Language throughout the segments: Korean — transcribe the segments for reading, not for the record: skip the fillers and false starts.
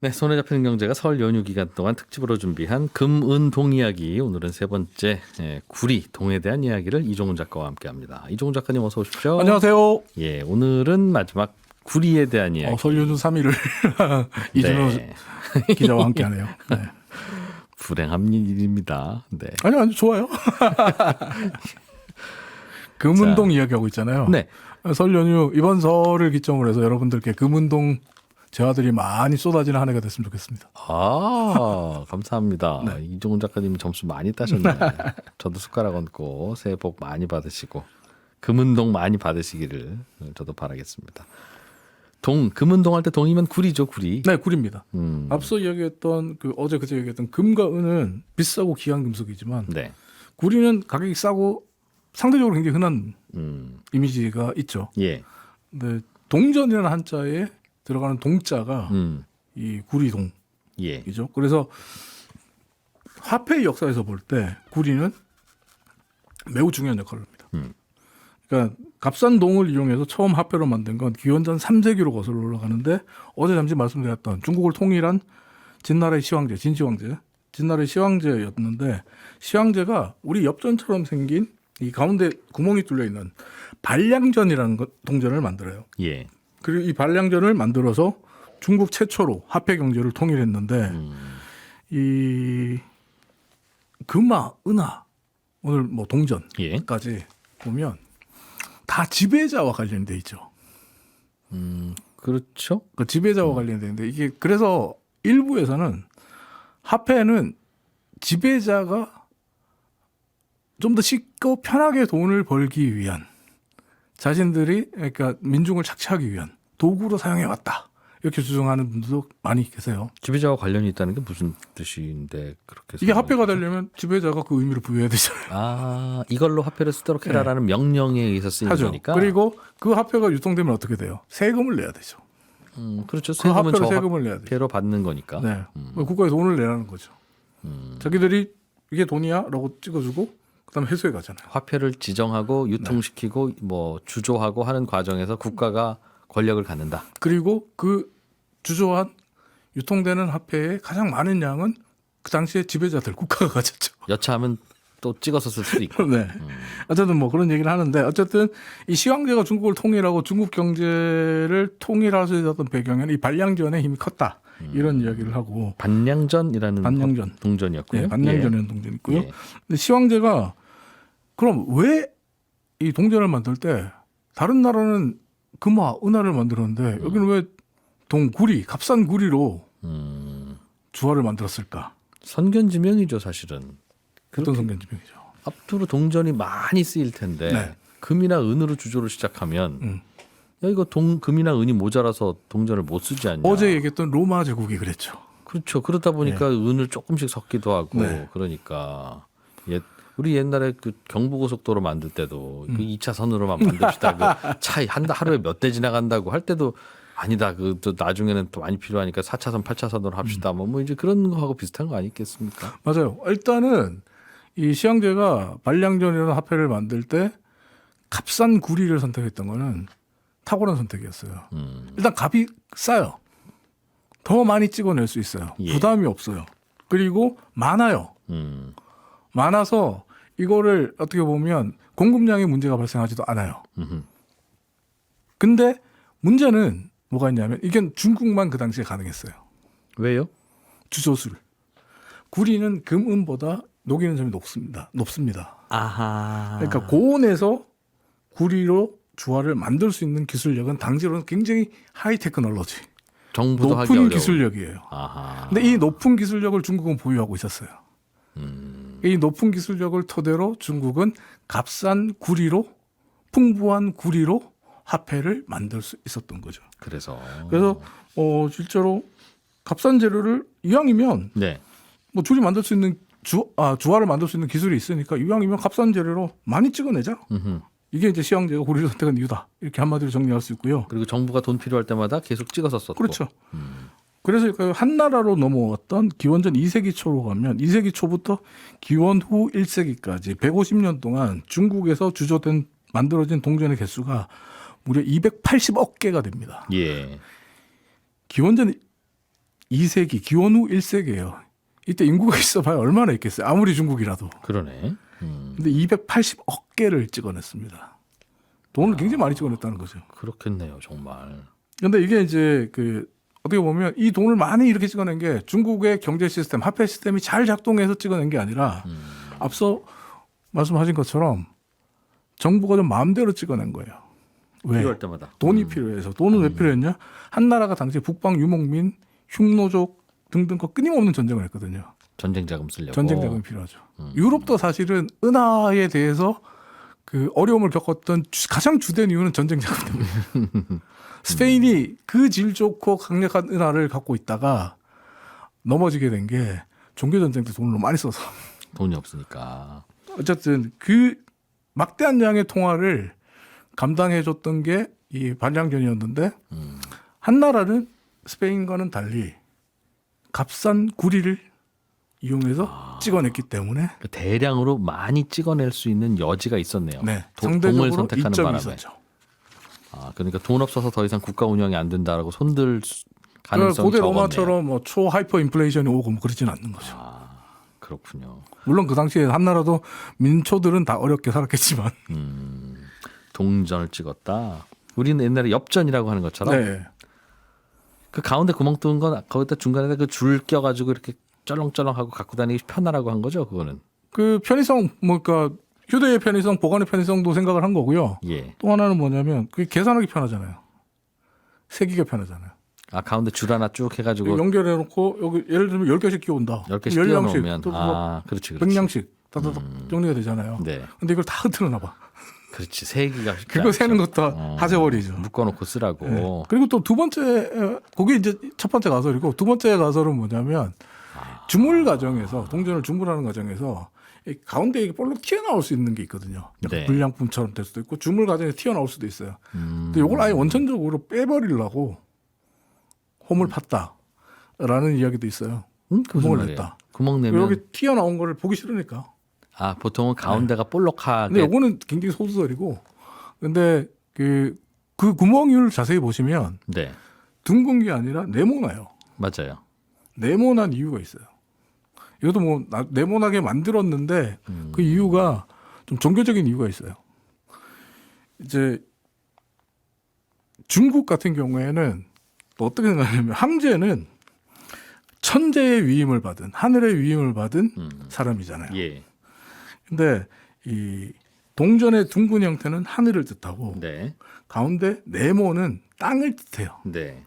네, 손에 잡히는 경제가 설 연휴 기간 동안 특집으로 준비한 금은동 이야기. 오늘은 세 번째 구리 동에 대한 이야기를 이종훈 작가와 함께합니다. 이종훈 작가님 어서 오십시오. 안녕하세요. 예, 오늘은 마지막 구리에 대한 이야기. 설 연휴 3일을 이준호 네. 기자와 함께하네요. 네. 불행한 일입니다. 네. 아니요, 좋아요. 금은동 이야기하고 있잖아요. 네. 설 연휴 이번 설을 기점으로 해서 여러분들께 금은동 재화들이 많이 쏟아지는 한 해가 됐으면 좋겠습니다. 아, 감사합니다. 네. 이종훈 작가님이 점수 많이 따셨네요. 저도 숟가락 얹고 새해 복 많이 받으시고 금은동 많이 받으시기를 저도 바라겠습니다. 금은동 할 때 동이면 구리죠, 구리. 네, 구리입니다. 앞서 이야기했던 어제 그제 얘기했던 금과 은은 비싸고 귀한 금속이지만 네. 구리는 가격이 싸고 상대적으로 굉장히 흔한 이미지가 있죠. 예. 근데 동전이라는 한자에 들어가는 동자가 이 구리동. 예. 이죠. 그래서 화폐의 역사에서 볼 때 구리는 매우 중요한 역할을 합니다. 그러니까 값싼 동을 이용해서 처음 화폐로 만든 건 기원전 3세기로 거슬러 올라가는데 어제 잠시 말씀드렸던 중국을 통일한 진나라의 시황제, 진시황제, 진나라의 시황제였는데 시황제가 우리 엽전처럼 생긴 이 가운데 구멍이 뚫려 있는 반량전이라는 동전을 만들어요. 예. 그리고 이 반량전을 만들어서 중국 최초로 화폐 경제를 통일했는데 이 금화, 은화, 오늘 뭐 동전까지 보면 다 지배자와 관련돼 있죠. 그렇죠. 그 지배자와 관련되는데 이게 그래서 일부에서는 화폐는 지배자가 좀 더 쉽고 편하게 돈을 벌기 위한 자신들이 그러니까 민중을 착취하기 위한 도구로 사용해 왔다. 이렇게 주장하는 분들도 많이 계세요. 지배자와 관련이 있다는 게 무슨 뜻인데 그렇게 이게 화폐가 되려면 지배자가 그 의미를 부여해야 되잖아요. 아, 이걸로 화폐를 쓰도록 해라라는 명령에 의해서 쓰이는 하죠. 거니까. 그리고 그 화폐가 유통되면 어떻게 돼요? 세금을 내야 되죠. 그렇죠. 그 세금은 화폐로 저 세금을 내야 돼요. 화폐로 받는 거니까. 네. 국가에 돈을 내라는 거죠. 자기들이 이게 돈이야라고 찍어주고 그다음에 회수해 가잖아요. 화폐를 지정하고 유통시키고 뭐 주조하고 하는 과정에서 국가가 권력을 갖는다. 그리고 그 주조한 유통되는 화폐의 가장 많은 양은 그 당시에 지배자들 국가가 가졌죠. 여차하면 또 찍어서 쓸 수도 있고. 네. 어쨌든 뭐 그런 얘기를 하는데 어쨌든 이 시황제가 중국을 통일하고 중국 경제를 통일할 수 있었던 배경에는 이 반량전의 힘이 컸다. 이런 이야기를 하고 반량전이라는 반량전. 동전이었고요. 네, 반량전이라는 동전이 있고요. 예. 근데 시황제가 그럼 왜 이 동전을 만들 때 다른 나라는 금화, 은화를 만들었는데 여기는 왜 구리, 값싼 구리로 주화를 만들었을까? 선견지명이죠, 사실은. 어떤 성견지명이죠. 앞으로 동전이 많이 쓰일 텐데 네. 금이나 은으로 주조를 시작하면 야 이거 금이나 은이 모자라서 동전을 못 쓰지 않냐. 어제 얘기했던 로마 제국이 그랬죠. 그렇죠. 그러다 보니까 은을 조금씩 섞기도 하고 네. 그러니까 우리 옛날에 그 경부고속도로 만들 때도 그 2차 선으로만 만듭시다. 그 차 하루에 몇 대 지나간다고 할 때도 아니다. 또 나중에는 또 많이 필요하니까 4차선, 8차선으로 합시다. 뭐 이제 그런 거하고 비슷한 거 아니겠습니까? 맞아요. 일단은 이 시황제가 반량전이라는 화폐를 만들 때 값싼 구리를 선택했던 거는 탁월한 선택이었어요. 일단 값이 싸요. 더 많이 찍어낼 수 있어요. 예. 부담이 없어요. 그리고 많아요. 많아서 이거를 어떻게 보면 공급량에 문제가 발생하지도 않아요. 근데 문제는 뭐가 있냐면 이게 중국만 그 당시에 가능했어요. 왜요? 주조술. 구리는 금, 은보다 녹이는 점이 높습니다. 아하. 그러니까 고온에서 구리로 주화를 만들 수 있는 기술력은 당시로는 굉장히 하이 테크놀로지, 정부도 하기 높은 어려운. 기술력이에요. 아하. 근데 이 높은 기술력을 중국은 보유하고 있었어요. 이 높은 기술력을 토대로 중국은 값싼 구리로, 풍부한 구리로 화폐를 만들 수 있었던 거죠. 그래서 실제로 값싼 재료를 이왕이면 네. 뭐 줄이 만들 수 있는 주화를 만들 수 있는 기술이 있으니까 이왕이면 값싼 재료로 많이 찍어내자. 이게 이제 시황제가 구리를 선택한 이유다. 이렇게 한마디로 정리할 수 있고요. 그리고 정부가 돈 필요할 때마다 계속 찍어서 썼고. 그렇죠. 그래서 한나라로 넘어왔던 기원전 2세기 초로 가면 2세기 초부터 기원 후 1세기까지 150년 동안 중국에서 주조된 만들어진 동전의 개수가 무려 280억 개가 됩니다. 예. 기원전 2세기 기원 후 1세기예요. 이때 인구가 있어봐야 얼마나 있겠어요. 아무리 중국이라도. 그러네. 근데 280억 개를 찍어냈습니다. 돈을 굉장히 많이 찍어냈다는 거죠. 그렇겠네요, 정말. 근데 이게 이제 그 어떻게 보면 이 돈을 많이 이렇게 찍어낸 게 중국의 경제 시스템, 화폐 시스템이 잘 작동해서 찍어낸 게 아니라 앞서 말씀하신 것처럼 정부가 좀 마음대로 찍어낸 거예요. 왜? 필요할 때마다. 돈이 필요해서. 돈은 왜 필요했냐? 한 나라가 당시 북방 유목민, 흉노족 등등 거 끊임없는 전쟁을 했거든요. 전쟁 자금 쓰려고. 전쟁 자금이 필요하죠. 유럽도 사실은 은하에 대해서 그 어려움을 겪었던 가장 주된 이유는 전쟁 자금 때문에. 스페인이 그 질 좋고 강력한 은하를 갖고 있다가 넘어지게 된 게 종교 전쟁 때 돈을 너무 많이 써서. 돈이 없으니까. 어쨌든 그 막대한 양의 통화를 감당해줬던 게 이 반량전이었는데 한 나라는 스페인과는 달리 값싼 구리를 이용해서 찍어냈기 때문에 대량으로 많이 찍어낼 수 있는 여지가 있었네요. 네, 동을 상대적으로 선택하는 이점이 바람에. 있었죠. 아, 그러니까 돈 없어서 더 이상 국가 운영이 안 된다라고 손들 그러니까 가능성이 고대 적었네요. 로마처럼 뭐 초 하이퍼 인플레이션이 오고 뭐 그러지는 않는 거죠. 아, 그렇군요. 물론 그 당시에 한 나라도 민초들은 다 어렵게 살았겠지만. 동전을 찍었다. 우리는 옛날에 엽전이라고 하는 것처럼 네. 그 가운데 구멍 뚫은 건 거기다 중간에 그 줄 껴가지고 이렇게 쩔렁쩔렁하고 갖고 다니기 편하라고 한 거죠. 그거는. 그 편의성 뭐 그러니까 휴대의 편의성, 보관의 편의성도 생각을 한 거고요. 예. 또 하나는 뭐냐면 그게 계산하기 편하잖아요. 세기가 편하잖아요. 아 가운데 줄 하나 쭉 해가지고 연결해 놓고 여기 예를 들면 10개씩 끼운다. 10개씩 10량씩, 끼워놓으면 또 아 그렇지 그렇지. 100량씩 따다닥 정리가 되잖아요. 네. 근데 이걸 다 흐트러 놔봐. 그렇지 세기가 쉽지 그거 않죠. 세는 것도 하세월이죠. 묶어놓고 쓰라고. 네. 그리고 또 두 번째 그게 이제 첫 번째 가설이고 두 번째 가설은 뭐냐면 주물 과정에서 동전을 주물하는 과정에서 이 가운데 이게 볼록 튀어나올 수 있는 게 있거든요. 약간 네. 불량품처럼 될 수도 있고 주물 과정에서 튀어나올 수도 있어요. 근데 이걸 아예 원천적으로 빼버리려고 홈을 팠다라는 이야기도 있어요. 그 구멍을 무슨 냈다. 말이에요? 구멍 내면 여기 튀어나온 거를 보기 싫으니까. 아 보통은 가운데가 볼록하게. 근데 요거는 굉장히 소수설이고, 근데 그 구멍을 자세히 보시면 네 둥근 게 아니라 네모나요. 맞아요. 네모난 이유가 있어요. 이것도 뭐 네모나게 만들었는데 그 이유가 좀 종교적인 이유가 있어요. 이제 중국 같은 경우에는 또 어떻게 생각하냐면 황제는 천재의 위임을 받은 하늘의 위임을 받은 사람이잖아요. 예. 근데 이 동전의 둥근 형태는 하늘을 뜻하고 네. 가운데 네모는 땅을 뜻해요. 네.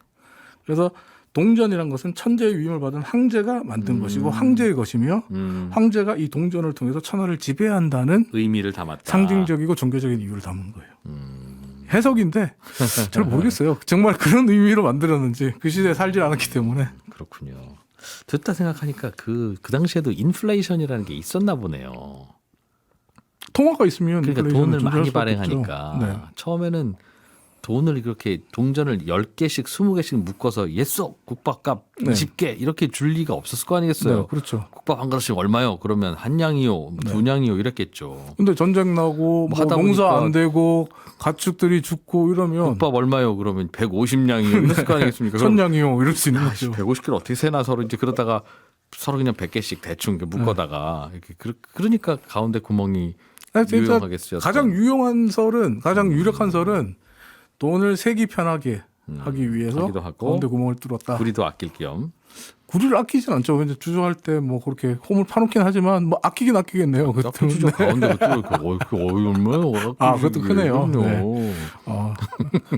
그래서 동전이란 것은 천재의 위임을 받은 황제가 만든 것이고 황제의 것이며 황제가 이 동전을 통해서 천하를 지배한다는 의미를 담았다. 상징적이고 종교적인 이유를 담은 거예요. 해석인데 잘 모르겠어요. 정말 그런 의미로 만들었는지 그 시대에 살지 않았기 때문에. 그렇군요. 듣다 생각하니까 그 당시에도 인플레이션이라는 게 있었나 보네요. 통화가 있으면 그러니까 인플레이션을 돈을 많이 조절할 수 없겠죠. 발행하니까 네. 처음에는 돈을 그렇게 동전을 10개씩 20개씩 묶어서 예쏘 국밥값 네. 20개 이렇게 줄 리가 없었을 거 아니겠어요. 네, 그렇죠. 국밥 한 그릇씩 얼마요? 그러면 한 냥이요, 두 냥이요 이랬겠죠. 근데 전쟁 나고 뭐 하다 농사 보니까 안 되고 가축들이 죽고 이러면 국밥 얼마요? 그러면 150냥이요 이랬을 거 아니겠습니까? 그럼 천냥이요 이럴 수 있는 거죠. 150개를 어떻게 세나 서로 이제 그러다가 서로 그냥 100개씩 대충 이렇게 묶어다가 이렇게 그러니까 가운데 구멍이 아니, 진짜 유용하게 쓰였던. 가장 유용한 설은 가장 유력한 설은 돈을 세기 편하게 하기 위해서 하기도 하고, 가운데 구멍을 뚫었다. 구리도 아낄 겸. 구리를 아끼진 않죠. 왠지 주저할 때 뭐 그렇게 홈을 파놓긴 하지만 뭐 아끼긴 아끼겠네요. 그 죠 가운데 그 얼마요? 아, 그것도 크네요. 네.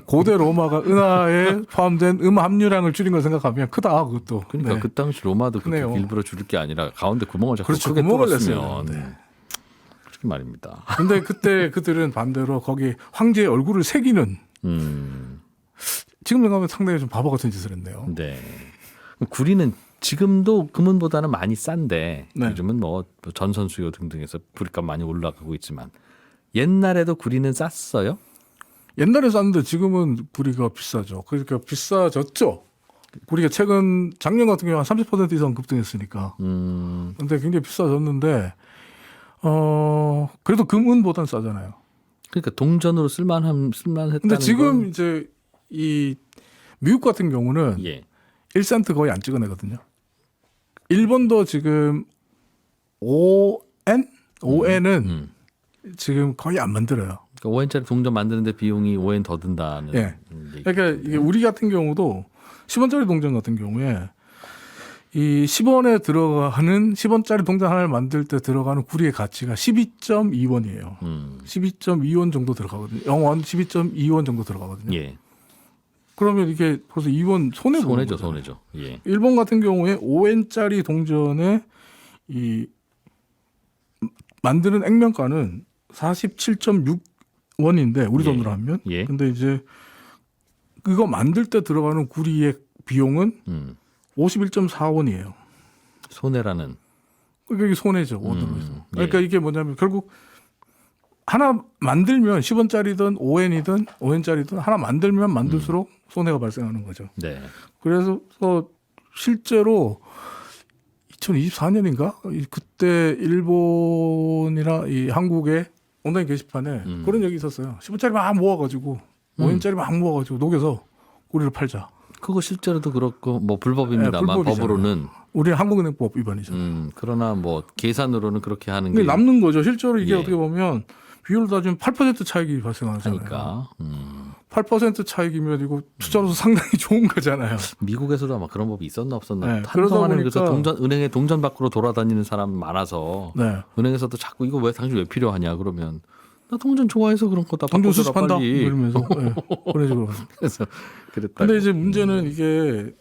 고대 로마가 은하에 포함된 함유량을 줄인 걸 생각하면 크다 그것도. 그러니까 네. 그 당시 로마도 그렇게 크네요. 일부러 줄일 게 아니라 가운데 구멍을 자꾸 그렇죠. 크게 구멍을 뚫었으면 냈어요. 네. 그렇게 말입니다. 근데 그때 그들은 반대로 거기 황제의 얼굴을 새기는 지금 생각하면 상당히 좀 바보 같은 짓을 했네요. 네. 구리는 지금도 금은보다는 많이 싼데 네. 요즘은 뭐 전선 수요 등등해서 구리값 많이 올라가고 있지만 옛날에도 구리는 쌌어요? 옛날에 쌌는데 지금은 구리가 비싸죠. 그러니까 비싸졌죠. 구리가 최근 작년 같은 경우 한 30% 이상 급등했으니까. 근데 굉장히 비싸졌는데 그래도 금은보단 싸잖아요. 그러니까 동전으로 쓸만했다는 근데 지금 건 이제 이 미국 같은 경우는 예. 1센트 거의 안 찍어내거든요. 일본도 지금 ON은 지금 거의 안 만들어요. 그러니까 5엔짜리 동전 만드는데 비용이 5엔 더 든다는. 예. 얘기. 그러니까 이게 우리 같은 경우도 10원짜리 동전 같은 경우에 이 10원에 들어가는 10원짜리 동전 하나를 만들 때 들어가는 구리의 가치가 12.2원이에요. 12.2원 정도 들어가거든요. 0원 12.2원 정도 들어가거든요. 예. 그러면 이게 벌써 2원 손해 보는 손해죠, 거죠. 손해죠. 예. 일본 같은 경우에 5엔짜리 동전의 이 만드는 액면가는 47.6원인데 우리 예. 돈으로 하면. 예. 근데 이제 그거 만들 때 들어가는 구리의 비용은 51.4원이에요. 손해라는. 그게 이게 손해죠, 원으로 해서. 예. 그러니까 이게 뭐냐면 결국 하나 만들면 10원짜리든 5엔이든 5엔짜리든 하나 만들면 만들수록 손해가 발생하는 거죠. 네. 그래서 실제로 2024년인가 그때 일본이나 이 한국의 온라인 게시판에 그런 얘기 있었어요. 10원짜리 막 모아가지고 5엔짜리 막 모아가지고 녹여서 우리를 팔자. 그거 실제로도 그렇고 뭐 불법입니다만 네, 불법이잖아요. 법으로는. 우리 한국은행법 위반이죠. 그러나 뭐 계산으로는 그렇게 하는 이게 게 남는 거죠. 실제로 이게 예. 어떻게 보면 비율을 따지면 8% 차익이 발생하잖아요. 하니까. 8% 차익이면 이거 투자로서 상당히 좋은 거잖아요. 미국에서도 아마 그런 법이 있었나 없었나. 네, 한동안에 그러다 보니까 그래서 은행에 동전 밖으로 돌아다니는 사람 많아서 네. 은행에서도 자꾸 이거 왜 당신 왜 필요하냐 그러면 나 동전 좋아해서 그런 거다 동전 바꿔줘라 수습한다 빨리. 이러면서 네, 그런 식으로. 그래서 그랬다. 근데 이제 문제는 이게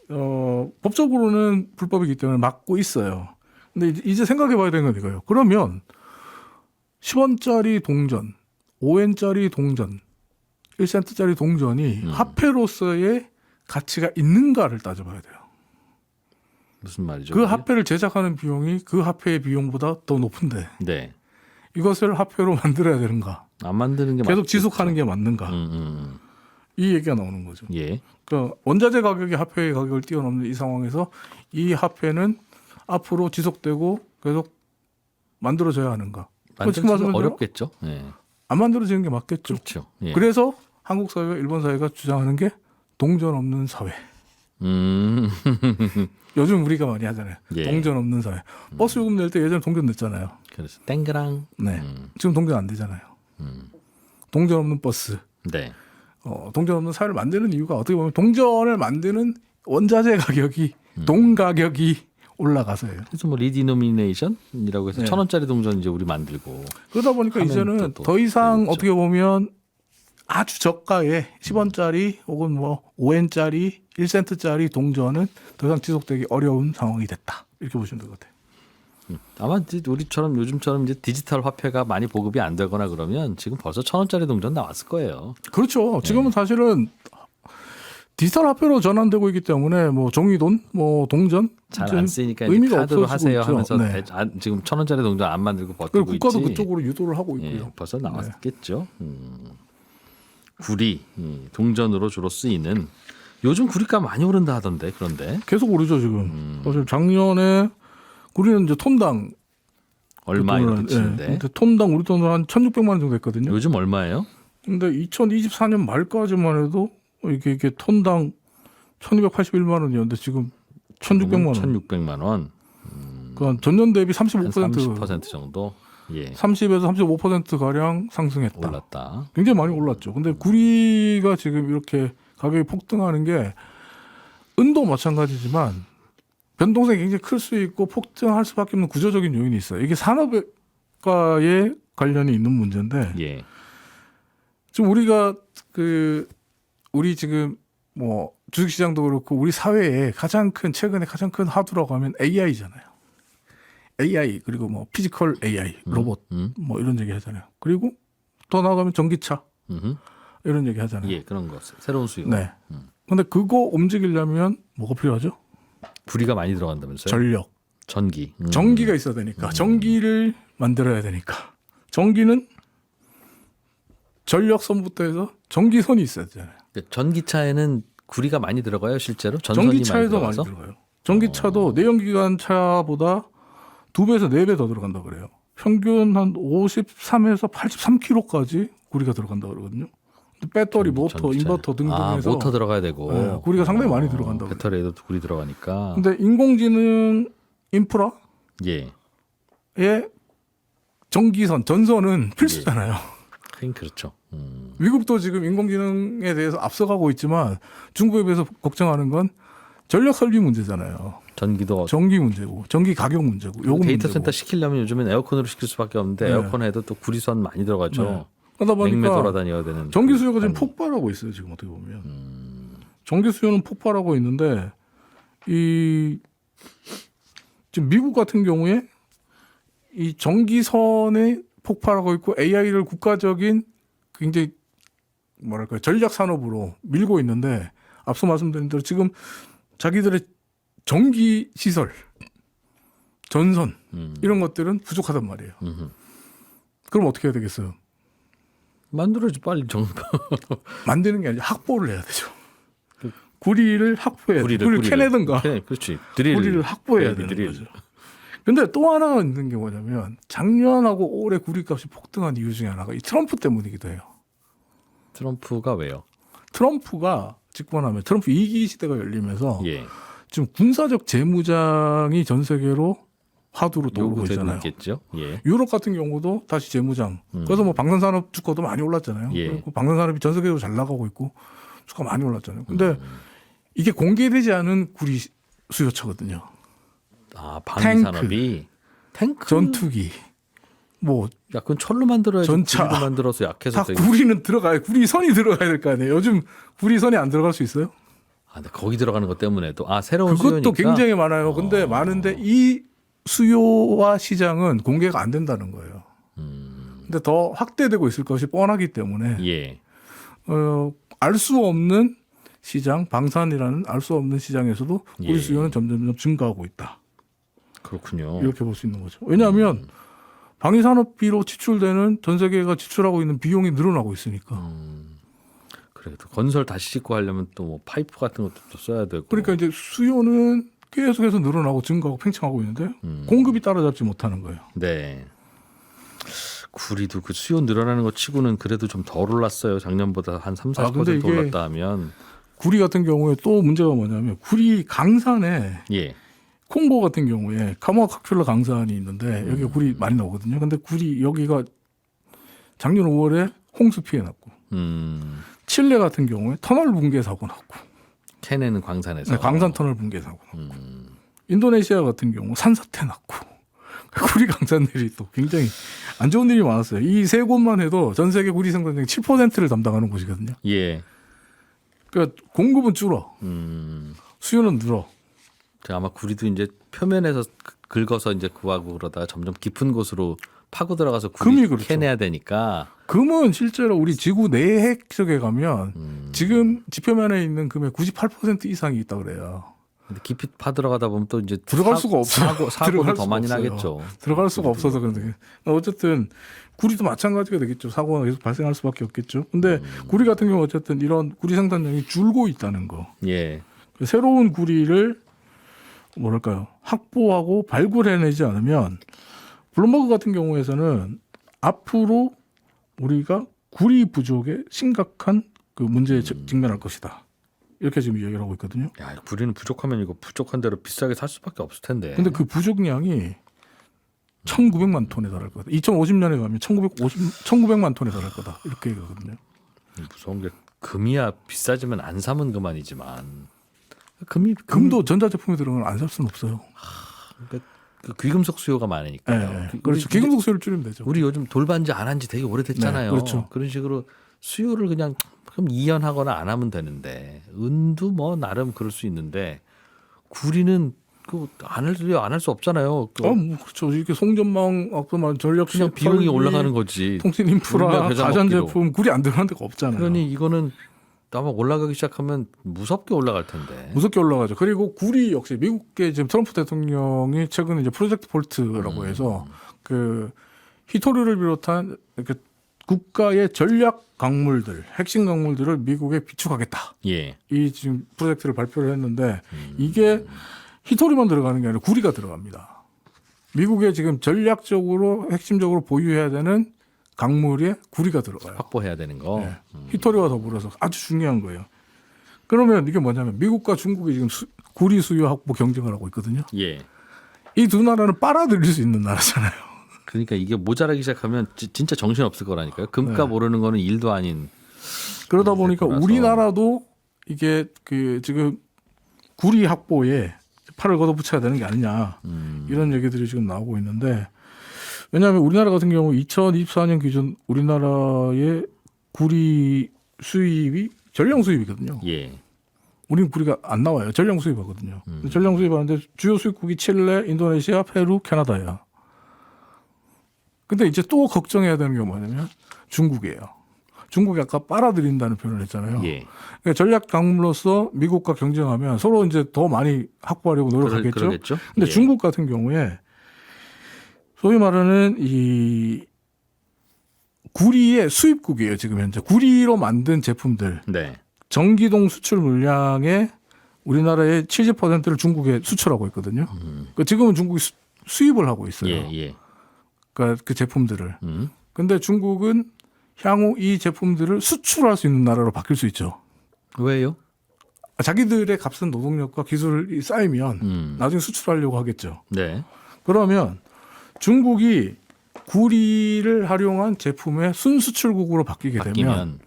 법적으로는 불법이기 때문에 막고 있어요. 근데 이제 생각해봐야 되는 건 이거예요. 그러면 10원짜리 동전, 5엔짜리 동전, 1센트짜리 동전이 화폐로서의 가치가 있는가를 따져봐야 돼요. 무슨 말이죠? 그 그게? 화폐를 제작하는 비용이 그 화폐의 비용보다 더 높은데 네. 이것을 화폐로 만들어야 되는가? 안 만드는 게 계속 맞겠죠. 지속하는 게 맞는가? 이 얘기가 나오는 거죠. 예. 그러니까 원자재 가격이 화폐의 가격을 뛰어넘는 이 상황에서 이 화폐는 앞으로 지속되고 계속 만들어져야 하는가? 지금 만들기가 말씀드린 대로 어렵겠죠. 예. 안 만들어지는 게 맞겠죠. 그렇죠. 예. 그래서 한국 사회와 일본 사회가 주장하는 게 동전 없는 사회. 요즘 우리가 많이 하잖아요. 예. 동전 없는 사회. 버스 요금 낼 때 예전에 동전 냈잖아요. 그래서 땡그랑. 네. 지금 동전 안 되잖아요. 동전 없는 버스. 네. 동전 없는 사회를 만드는 이유가 어떻게 보면 동전을 만드는 원자재 가격이 동 가격이 올라가서예요. 그래서 뭐 리디노미네이션이라고 해서 네. 1,000원짜리 동전 이제 우리 만들고. 그러다 보니까 하면 이제는 또 더 이상 되겠죠. 어떻게 보면 아주 저가의 10원짜리 혹은 뭐 5엔짜리 1센트짜리 동전은 더 이상 지속되기 어려운 상황이 됐다. 이렇게 보시면 될 것 같아요. 아마 이제 우리처럼 요즘처럼 이제 디지털 화폐가 많이 보급이 안 되거나 그러면 지금 벌써 1,000원짜리 동전 나왔을 거예요. 그렇죠. 지금은 사실은 디지털 화폐로 전환되고 있기 때문에 뭐 종이돈, 뭐 동전 잘 안 쓰니까 이제 의미가 카드로 없어지고 하세요 있죠. 하면서 네. 지금 1,000원짜리 동전 안 만들고 버티고 그리고 국가도 있지. 그쪽으로 유도를 하고 예, 있고요. 벌써 나왔겠죠. 구리 동전으로 주로 쓰이는 요즘 구리값 많이 오른다 하던데 그런데 계속 오르죠 지금. 사실 작년에 우리는 이제 톤당 얼마 이렇게 예, 치는데 근데 톤당 우리 돈으로 한 1,600만 원 정도 했거든요. 요즘 얼마예요? 근데 2024년 말까지만 해도 이게 톤당 1,281만 원이었는데 지금 1,600만 원. 1,600만 원. 그러니까 전년 대비 한 35% 30% 정도. 예. 30에서 35% 가량 상승했다. 올랐다. 굉장히 많이 올랐죠. 근데 구리가 지금 이렇게 가격이 폭등하는 게 은도 마찬가지지만 변동성이 굉장히 클 수 있고 폭등할 수밖에 없는 구조적인 요인이 있어요. 이게 산업과의 관련이 있는 문제인데 예. 지금 우리가 우리 지금 뭐 주식시장도 그렇고 우리 사회에 최근에 가장 큰 하두라고 하면 AI잖아요. AI 그리고 뭐 피지컬 AI 로봇 뭐 이런 얘기 하잖아요. 그리고 더 나아가면 전기차 이런 얘기 하잖아요. 예, 그런 거. 새로운 수요. 네. 근데 그거 움직이려면 뭐가 필요하죠? 구리가 많이 들어간다면서요? 전력. 전기. 전기가 있어야 되니까. 전기를 만들어야 되니까. 전기는 전력선부터 해서 전기선이 있어야 되잖아요. 전기차에는 구리가 많이 들어가요, 실제로? 전선이 전기차에도 많이 들어가서? 들어가요. 전기차도 내연기관 차보다 2배에서 4배 더 들어간다 그래요. 평균 한 53에서 83kg까지 구리가 들어간다 그러거든요. 배터리, 모터, 전기차. 인버터 등등해서 모터 들어가야 되고 네, 구리가 상당히 많이 들어간다고. 배터리에도 구리 들어가니까. 근데 인공지능 인프라의 예, 전기선, 전선은 필수잖아요. 그렇죠. 미국도 지금 인공지능에 대해서 앞서가고 있지만 중국에 비해서 걱정하는 건 전력 설비 문제잖아요. 전기도 전기 문제고, 전기 가격 문제고, 요금 데이터 문제고. 센터 시키려면 요즘엔 에어컨으로 시킬 수밖에 없는데 네. 에어컨 해도 또 구리선 많이 들어가죠. 네. 그러다 냉매 보니까 돌아다녀야 되는. 전기 수요가 지금 그 폭발하고 있어요. 지금 어떻게 보면 전기 수요는 폭발하고 있는데 지금 미국 같은 경우에 이 전기선에 폭발하고 있고 AI를 국가적인 굉장히 뭐랄까요 전략 산업으로 밀고 있는데 앞서 말씀드린 대로 지금 자기들의 전기 시설, 전선 이런 것들은 부족하단 말이에요. 그럼 어떻게 해야 되겠어요? 만들어야지 빨리 만드는 게 아니라 확보를 해야 되죠. 구리를 확보해야 돼요. 구리를 캐내든가 그렇지. 드릴. 구리를 확보해야 네, 되는 드릴. 거죠. 근데 또 하나가 있는 게 뭐냐면 작년하고 올해 구리값이 폭등한 이유 중에 하나가 이 트럼프 때문이기도 해요. 트럼프가 왜요? 트럼프가 집권하면 트럼프 2기 시대가 열리면서 예. 지금 군사적 재무장이 전 세계로 화두로 떠오르고 요구되고 있잖아요. 있겠죠. 예. 유럽 같은 경우도 다시 재무장. 그래서 뭐 방산산업 주가도 많이 올랐잖아요. 예. 그리고 방산산업이 전 세계적으로 잘 나가고 있고 주가 많이 올랐잖아요. 근데 이게 공개되지 않은 구리 수요처거든요. 방위 산업이 탱크 전투기, 뭐 야, 그건 철로 만들어야지. 전차. 구리로 만들어서 약해서 다 되게. 구리는 들어가요. 구리선이 들어가야 될 거 아니에요. 요즘 구리선이 안 들어갈 수 있어요? 근데 거기 들어가는 것 때문에도 새로운 그것도 수요니까. 굉장히 많아요. 근데 많은데 이 수요와 시장은 공개가 안 된다는 거예요. 근데 더 확대되고 있을 것이 뻔하기 때문에 예. 알 수 없는 시장, 방산이라는 알 수 없는 시장에서도 구리 예. 수요는 점점 증가하고 있다. 그렇군요. 이렇게 볼 수 있는 거죠. 왜냐하면 방위산업비로 지출되는 전 세계가 지출하고 있는 비용이 늘어나고 있으니까. 그래도 건설 다시 짓고 하려면 또 뭐 파이프 같은 것도 또 써야 되고. 그러니까 이제 수요는 계속해서 늘어나고 증가하고 팽창하고 있는데 공급이 따라잡지 못하는 거예요. 네. 구리도 그 수요 늘어나는 것 치고는 그래도 좀 덜 올랐어요. 작년보다 한 3-40% 근데 이게 올랐다 하면. 구리 같은 경우에 또 문제가 뭐냐면 구리 강산에 예. 콩고 같은 경우에 카모카큘라 강산이 있는데 여기가 구리 많이 나오거든요. 근데 구리 여기가 작년 5월에 홍수 피해 났고 칠레 같은 경우에 터널 붕괴 사고 났고 캐내는 광산에서. 네, 광산 터널 붕괴 사고 났고 인도네시아 같은 경우 산사태 났고 구리 강산들이 또 굉장히 안 좋은 일이 많았어요. 이 세 곳만 해도 전 세계 구리 생산량 7%를 담당하는 곳이거든요. 예. 그러니까 공급은 줄어, 수요는 늘어. 아마 구리도 이제 표면에서 긁어서 이제 구하고 그러다가 점점 깊은 곳으로 파고 들어가서 구리 금이 그렇죠. 캐내야 되니까. 금은 실제로 우리 지구 내핵 쪽에 가면 지금 지표면에 있는 금의 98% 이상이 있다 그래요. 근데 깊이 파 들어가다 보면 또 이제 들어갈 수가 없어요. 사고도 들어갈 더 수가 많이 없어요. 나겠죠. 들어갈 수가 없어서 그런데 어쨌든 구리도 마찬가지가 되겠죠. 사고가 계속 발생할 수밖에 없겠죠. 근데 구리 같은 경우 어쨌든 이런 구리 생산량이 줄고 있다는 거. 예. 새로운 구리를 뭐랄까요 확보하고 발굴해내지 않으면 블룸버그 같은 경우에서는 앞으로 우리가 구리 부족에 심각한 그 문제에 직면할 것이다. 이렇게 지금 이야기를 하고 있거든요. 야, 구리는 부족하면 이거 부족한 대로 비싸게 살 수밖에 없을 텐데. 근데 그 부족량이 1,900만 톤에 달할 거다. 2050년에 가면 1,900만 톤에 달할 거다. 이렇게 얘기하거든요. 무서운 게 금이야 비싸지면 안 사면 그만이지만 금도 전자제품에 들어가면 안 살 수는 없어요. 그러니까 그 귀금속 수요가 많으니까요. 네, 그렇죠. 귀금속 수요를 줄이면 되죠. 우리 요즘 돌반지 안 한 지 되게 오래됐잖아요. 네, 그렇죠. 그런 식으로 수요를 그냥 이연하거나 안 하면 되는데 은도 뭐 나름 그럴 수 있는데 구리는 안할 수 없잖아요. 뭐 그렇죠. 이렇게 송전망 아까 말 전력 그냥 비용이 올라가는 거지. 통신 인프라, 배당 가전제품 구리 안 들어가는 데가 없잖아요. 그러니 이거는 아마 올라가기 시작하면 무섭게 올라갈 텐데. 무섭게 올라가죠. 그리고 구리 역시 미국의 지금 트럼프 대통령이 최근에 이제 프로젝트 폴트라고 해서 그 히토류를 비롯한 이렇게 국가의 전략 강물들, 핵심 강물들을 미국에 비축하겠다. 예. 이 지금 프로젝트를 발표를 했는데 이게 히토류만 들어가는 게 아니라 구리가 들어갑니다. 미국의 지금 전략적으로 핵심적으로 보유해야 되는 강물에 구리가 들어가요. 확보해야 되는 거. 네. 히토리와 더불어서 아주 중요한 거예요. 그러면 이게 뭐냐면 미국과 중국이 지금 구리 수요 확보 경쟁을 하고 있거든요. 예. 이 두 나라는 빨아들일 수 있는 나라잖아요. 그러니까 이게 모자라기 시작하면 진짜 정신 없을 거라니까요. 금값 오르는 거는 일도 아닌. 그러다 보니까 거라서. 우리나라도 이게 그 지금 구리 확보에 팔을 걷어붙여야 되는 게 아니냐 이런 얘기들이 지금 나오고 있는데 왜냐하면 우리나라 같은 경우 2024년 기준 우리나라의 구리 수입이 전량 수입이거든요. 예. 우리는 구리가 안 나와요. 전량 수입하거든요. 전량 수입하는데 주요 수입국이 칠레, 인도네시아, 페루, 캐나다야. 근데 이제 또 걱정해야 되는 게 뭐냐면 중국이에요. 중국이 아까 빨아들인다는 표현을 했잖아요. 예. 그러니까 전략 강물로서 미국과 경쟁하면 서로 이제 더 많이 확보하려고 노력하겠죠. 그러겠죠. 근데 예. 중국 같은 경우에 소위 말하는 이 구리의 수입국이에요. 지금 현재 구리로 만든 제품들 네. 전기동 수출 물량의 우리나라의 70%를 중국에 수출하고 있거든요. 그러니까 지금은 중국이 수입을 하고 있어요. 예. 예. 그러니까 그 제품들을. 근데 중국은 향후 이 제품들을 수출할 수 있는 나라로 바뀔 수 있죠. 왜요? 자기들의 값싼 노동력과 기술이 쌓이면 나중에 수출하려고 하겠죠. 네. 그러면 중국이 구리를 활용한 제품의 순수출국으로 바뀌게 되면 바뀌면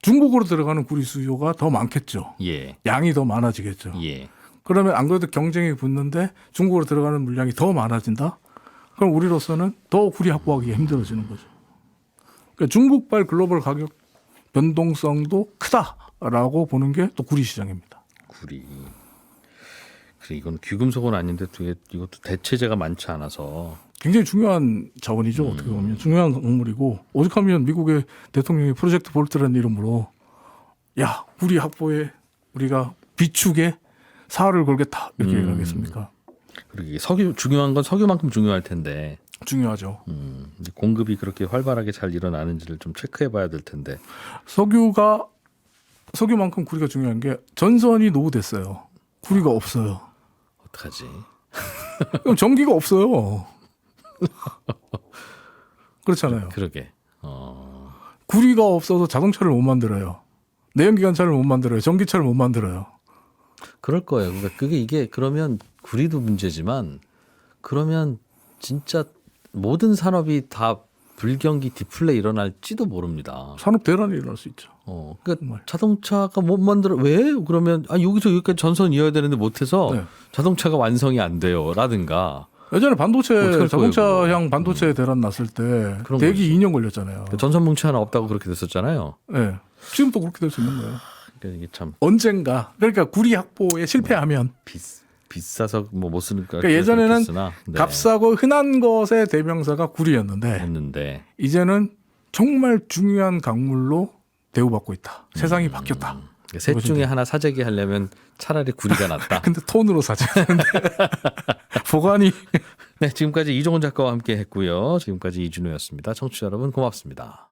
중국으로 들어가는 구리 수요가 더 많겠죠. 예. 양이 더 많아지겠죠. 예. 그러면 안 그래도 경쟁이 붙는데 중국으로 들어가는 물량이 더 많아진다? 그럼 우리로서는 더 구리 확보하기가 힘들어지는 거죠. 그러니까 중국발 글로벌 가격 변동성도 크다라고 보는 게 또 구리 시장입니다. 구리. 그래 이건 귀금속은 아닌데 되게 이것도 대체재가 많지 않아서 굉장히 중요한 자원이죠. 어떻게 보면 중요한 광물이고 오죽하면 미국의 대통령이 프로젝트 볼트라는 이름으로 야 구리 확보에 우리가 비축에 사활을 걸겠다 이렇게 얘기하겠습니까? 그리고 이게 석유 중요한 건 석유만큼 중요할 텐데 중요하죠. 이제 공급이 그렇게 활발하게 잘 일어나는지를 좀 체크해봐야 될 텐데. 석유만큼 구리가 중요한 게 전선이 노후됐어요. 구리가 없어요. 어떡하지? 그럼 전기가 없어요. 그렇잖아요. 그러게. 구리가 없어서 자동차를 못 만들어요. 내연기관차를 못 만들어요. 전기차를 못 만들어요. 그럴 거예요. 그러니까 그게 이게 그러면 구리도 문제지만 그러면 진짜 모든 산업이 다 불경기 디플레 일어날지도 모릅니다. 산업 대란이 일어날 수 있죠. 그러니까 정말. 자동차가 못 만들어 왜? 그러면 여기서 여기까지 전선 이어야 되는데 못해서 네. 자동차가 완성이 안 돼요라든가. 예전에 반도체 어떡할 자동차향 거예요, 반도체 대란 났을 때 그런 대기 2년 걸렸잖아요. 전선 뭉치 하나 없다고 그렇게 됐었잖아요. 네. 지금도 그렇게 될 수 있는 거예요. 그러니까 이게 참 언젠가 그러니까 구리 확보에 실패하면 비싸서 뭐 못 쓰니까. 그러니까 예전에는 비쓰나? 네. 값싸고 흔한 것의 대명사가 구리였는데 했는데 이제는 정말 중요한 강물로 대우받고 있다. 세상이 바뀌었다. 셋 중에 하나 사재기 하려면 차라리 구리가 낫다. 근데 톤으로 사지. 보관이 네, 지금까지 이종훈 작가와 함께 했고요. 지금까지 이준호였습니다. 청취자 여러분 고맙습니다.